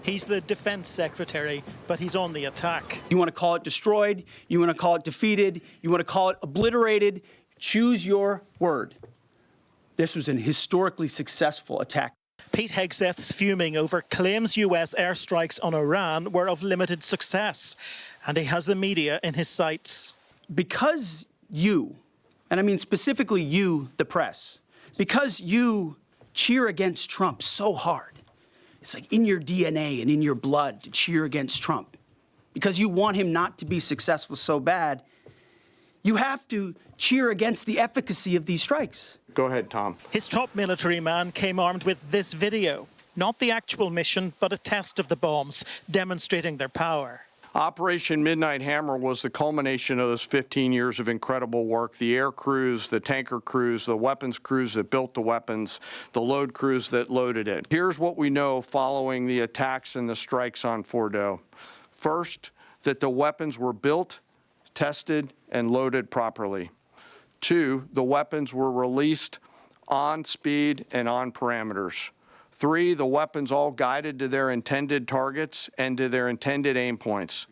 He's the defense secretary, but he's on the attack. You want to call it destroyed, you want to call it defeated, you want to call it obliterated, choose your word. This was an historically successful attack. Pete Hegseth's fuming over claims US airstrikes on Iran were of limited success, and he has the media in his sights. Because you, and I mean specifically you, the press, because you cheer against Trump so hard, it's like in your DNA and in your blood to cheer against Trump. Because you want him not to be successful so bad, you have to cheer against the efficacy of these strikes. Go ahead, Tom. His top military man came armed with this video. Not the actual mission, but a test of the bombs, demonstrating their power. Operation Midnight Hammer was the culmination of those 15 years of incredible work. The air crews, the tanker crews, the weapons crews that built the weapons, the load crews that loaded it. Here's what we know following the attacks and the strikes on Fordo. First, that the weapons were built, tested, and loaded properly. Two, the weapons were released on speed and on parameters. Three, the weapons all guided to their intended targets and to their intended aim points.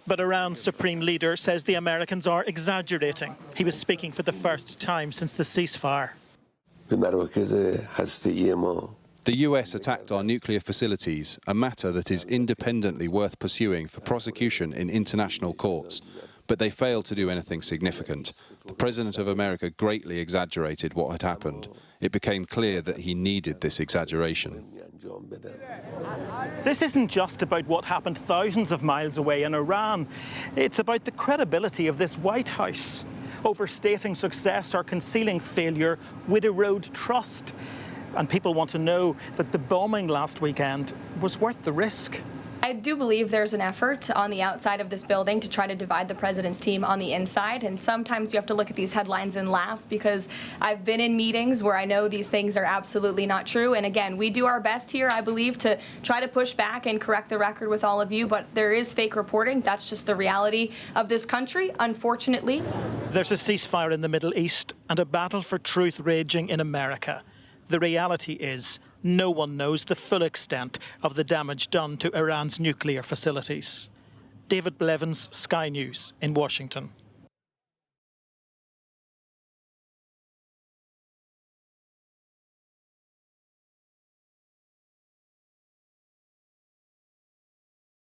But Iran's supreme leader says the Americans are exaggerating. He was speaking for the first time since the ceasefire. The US attacked our nuclear facilities, a matter that is independently worth pursuing for prosecution in international courts. But they failed to do anything significant. The President of America greatly exaggerated what had happened. It became clear that he needed this exaggeration. This isn't just about what happened thousands of miles away in Iran. It's about the credibility of this White House. Overstating success or concealing failure would erode trust. And people want to know that the bombing last weekend was worth the risk. I do believe there's an effort on the outside of this building to try to divide the president's team on the inside. And sometimes you have to look at these headlines and laugh, because I've been in meetings where I know these things are absolutely not true. And again, we do our best here, I believe, to try to push back and correct the record with all of you. But there is fake reporting. That's just the reality of this country, unfortunately. There's a ceasefire in the Middle East and a battle for truth raging in America. The reality is, no one knows the full extent of the damage done to Iran's nuclear facilities. David Blevins, Sky News in Washington.